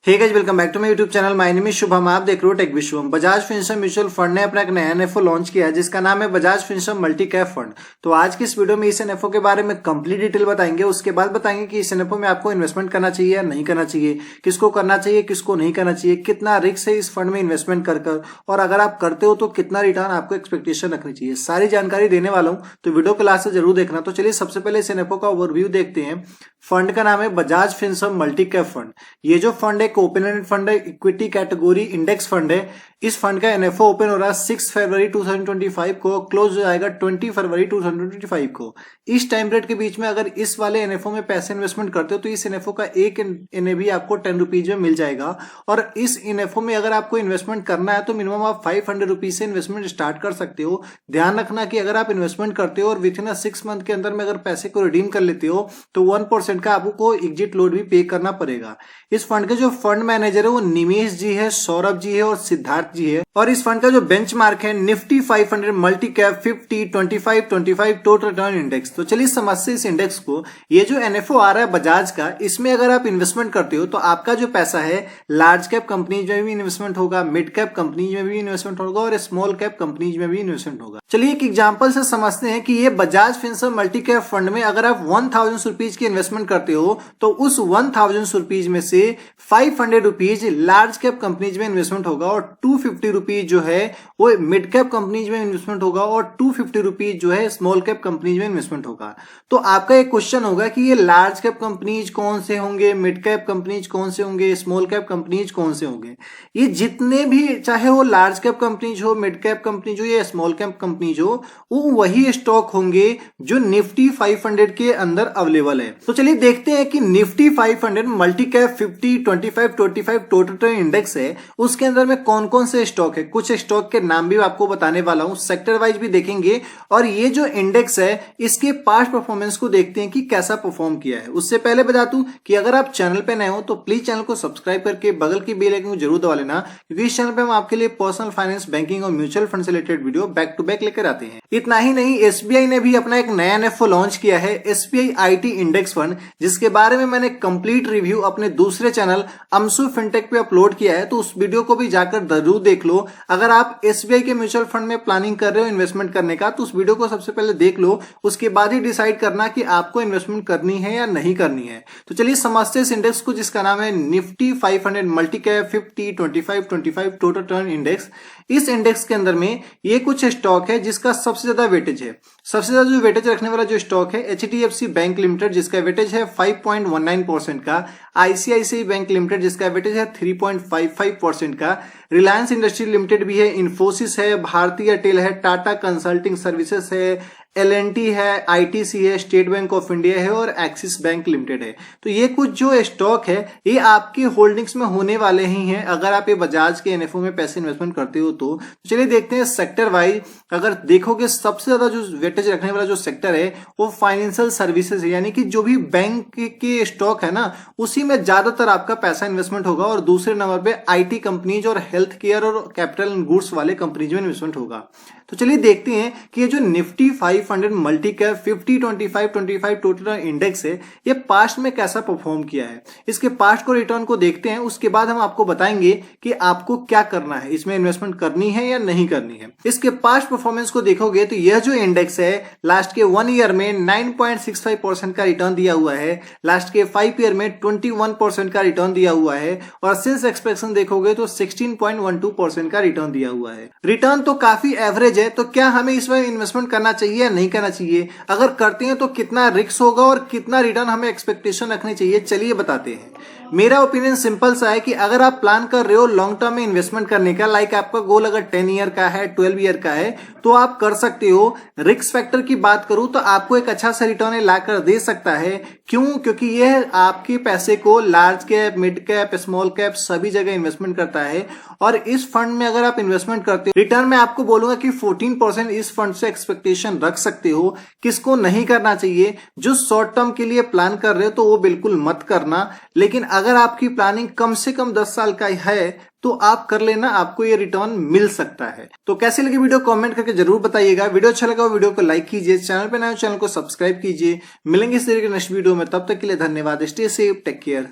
Hey guys, welcome back to my YouTube channel. My name is Shubham. आप देख रहे हो tech Vishwam. Bajaj Finserv mutual fund ने अपना एक नया एनएफओ लॉन्च किया है जिसका नाम है Bajaj Finserv multi cap fund. तो आज की इस वीडियो में इस एनएफओ के बारे में कंप्लीट डिटेल बताएंगे। उसके बाद बताएंगे कि इस एनएफओ में आपको इन्वेस्टमेंट करना चाहिए या नहीं करना चाहिए, किसको करना चाहिए किसको नहीं करना चाहिए, कितना रिस्क है इस फंड में इन्वेस्टमेंट कर और अगर आप करते हो तो कितना रिटर्न आपको एक्सपेक्टेशन रखनी चाहिए। सारी जानकारी देने वाला हूं, तो वीडियो को लास्ट से जरूर देखना। तो चलिए सबसे पहले इस एनएफओ का ओवरव्यू देखते हैं। फंड का नाम है Bajaj Finserv multi cap fund. ये जो फंड है ओपन एंडेड फंड है, इक्विटी कैटेगरी इंडेक्स फंड है। इस फंड का एनएफओ ओपन हो रहा है 6 फरवरी 2025 को, क्लोज हो जाएगा 20 फरवरी 2025 को। इस टाइम पीरियड के बीच में अगर इस वाले एनएफओ में पैसे इन्वेस्टमेंट करते हो तो इस एनएफओ का एक एनएवी आपको 10 रुपीज में मिल जाएगा। और इस एनएफओ में अगर आपको इन्वेस्टमेंट करना है तो मिनिमम आप 500 रुपीज से इन्वेस्टमेंट स्टार्ट कर सकते हो। ध्यान रखना कि अगर आप इन्वेस्टमेंट करते हो और विद इन 6 मंथ के अंदर में अगर पैसे को रिडीम कर लेते हो तो 1% का आपको एग्जिट लोड भी पे करना पड़ेगा। इस फंड के जो फंड मैनेजर है वो निमेश जी है, सौरभ जी है और सिद्धार्थ जी है। और इस फंड का जो बेंचमार्क है Nifty 500 multi cap 50 25 total return index. तो चलिए समझते हैं इस इंडेक्स को। ये जो एनएफओ आ रहा है बजाज का, इसमें अगर आप इन्वेस्टमेंट करते हो तो आपका जो पैसा है लार्ज कैप कंपनीज में भी इन्वेस्टमेंट होगा, मिड कैप कंपनीज में भी इन्वेस्टमेंट होगा और स्मॉल कैप कंपनीज में भी इन्वेस्टमेंट होगा। चलिए एक एग्जांपल से समझते हैं कि ये Bajaj Finserv multi cap fund में अगर आप 1000 रुपीज की इन्वेस्टमेंट करते हो तो उस 1000 रुपीज में से 500 रुपीज लार्ज कैप कंपनीज में इन्वेस्टमेंट होगा और 250 रुपीज जो है वो मिड कैप कंपनीज में इन्वेस्टमेंट होगा और 250 रुपीज जो है स्मॉल कैप कंपनीज में इन्वेस्टमेंट होगा। तो आपका एक क्वेश्चन होगा कि ये लार्ज कैप कंपनीज कौन से होंगे, मिड कैप कंपनीज कौन से होंगे, स्मॉल कैप कंपनीज कौन से होंगे। ये जितने भी, चाहे वो लार्ज कैप कंपनीज हो, मिड कैप कंपनीज हो या स्मॉल कैप कंपनीज हो, वो वही स्टॉक होंगे जो निफ्टी 500 के अंदर अवेलेबल है। तो चलिए देखते हैं कि Nifty 500 multi cap 50 25 total return index है, उसके अंदर में कौन कौन से स्टॉक है। कुछ स्टॉक के नाम भी आपको बताने वाला हूं, सेक्टर वाइज भी देखेंगे और ये जो इंडेक्स है इसके पास्ट परफॉर्मेंस को देखते हैं कि कैसा परफॉर्म किया है। उससे पहले बता दूं कि अगर आप चैनल पे नए हो तो प्लीज चैनल को सब्सक्राइब करके बगल की बेल आइकन को जरूर दबा लेना, क्योंकि इस चैनल पे हम आपके लिए पर्सनल फाइनेंस, बैंकिंग और म्यूचुअल फंड से related video back to back लेकर आते हैं। इतना ही नहीं, एसबीआई ने भी अपना एक नया एनएफओ लॉन्च किया है, एसबीआई आईटी इंडेक्स फंड, जिसके बारे में मैंने कंप्लीट रिव्यू अपने दूसरे चैनल अमसू फिनटेक पे अपलोड किया है, तो उस वीडियो को भी जाकर जरूर देख लो। अगर आप एसबीआई के म्यूचुअल फंड में प्लानिंग कर रहे हो इन्वेस्टमेंट करने का तो उस वीडियो को सबसे पहले देख लो, उसके बाद ही डिसाइड करना कि आपको इन्वेस्टमेंट करनी है या नहीं करनी है। तो चलिए समझते हैं इस इंडेक्स को जिसका नाम है Nifty 500 multi cap 50 25 total return index. इस इंडेक्स के अंदर में ये कुछ स्टॉक है जिसका सबसे ज्यादा वेटेज है। सबसे ज्यादा जो वेटेज रखने वाला जो स्टॉक है एचडीएफसी बैंक लिमिटेड, जिसका वेटेज है 5.19% का, आईसीआईसीआई बैंक लिमिटेड जिसका वेटेज है 3.55% का, रिलायंस इंडस्ट्री लिमिटेड भी है, इन्फोसिस है, भारतीय एयरटेल है, टाटा कंसल्टिंग सर्विसेज है, एलएनटी है, आईटीसी है, स्टेट बैंक ऑफ इंडिया है और एक्सिस बैंक लिमिटेड है। तो ये कुछ जो स्टॉक है ये आपकी होल्डिंग्स में होने वाले ही हैं अगर आप ये बजाज के एनएफओ में पैसे इन्वेस्टमेंट करते हो तो। चलिए देखते हैं सेक्टर वाइज। अगर देखोगे सबसे ज्यादा जो वेटेज रखने वाला जो सेक्टर है वो फाइनेंशियल सर्विसेज है, यानी कि जो भी बैंक के स्टॉक है ना उसी में ज्यादातर आपका पैसा इन्वेस्टमेंट होगा। और दूसरे नंबर पे आईटी कंपनीज और हेल्थ केयर और कैपिटल एंड गुड्स वाले कंपनीज में इन्वेस्टमेंट होगा। तो चलिए देखते हैं कि ये जो Nifty 500 multi cap 50 25 total index है ये पास्ट में कैसा परफॉर्म किया है। इसके पास्ट को रिटर्न को देखते हैं, उसके बाद हम आपको बताएंगे कि आपको क्या करना है, इसमें इन्वेस्टमेंट करनी है या नहीं करनी है। इसके पास्ट परफॉर्मेंस को देखोगे तो यह जो इंडेक्स है लास्ट के 1 ईयर में 9.65% का रिटर्न दिया हुआ है, लास्ट के 5 ईयर में 21% का रिटर्न दिया हुआ है और सिंस एक्सपेक्टेशन देखोगे तो 16.12% का रिटर्न दिया हुआ है। रिटर्न तो काफी एवरेज है, तो क्या हमें इसमें इन्वेस्टमेंट करना चाहिए या नहीं करना चाहिए, अगर करते हैं तो कितना रिस्क होगा और कितना रिटर्न हमें एक्सपेक्टेशन रखनी चाहिए, चलिए बताते हैं। मेरा ओपिनियन सिंपल सा है कि अगर आप प्लान कर रहे हो लॉन्ग टर्म में इन्वेस्टमेंट करने का, लाइक आपका गोल अगर 10 ईयर का है, 12 ईयर का है, तो आप कर सकते हो। रिस्क फैक्टर की बात करूं तो आपको एक अच्छा सा रिटर्न लाकर दे सकता है। क्यों? क्योंकि यह आपके पैसे को large cap, mid cap, small cap सभी जगह इन्वेस्टमेंट करता है। और इस फंड में अगर आप इन्वेस्टमेंट करते हो, रिटर्न में आपको बोलूंगा कि 14% इस फंड से एक्सपेक्टेशन रख सकते हो। किसको नहीं करना चाहिए? जो शॉर्ट टर्म के लिए प्लान कर रहे हो तो वो बिल्कुल मत करना, लेकिन अगर आपकी प्लानिंग कम से कम 10 साल का है तो आप कर लेना, आपको ये रिटर्न मिल सकता है। तो कैसे लगी वीडियो कमेंट करके जरूर बताइएगा। वीडियो अच्छा लगा वीडियो को लाइक कीजिए, चैनल पे नए हो चैनल को सब्सक्राइब कीजिए। मिलेंगे इस तरह के नेक्स्ट वीडियो में, तब तक के लिए धन्यवाद। Stay safe, take care.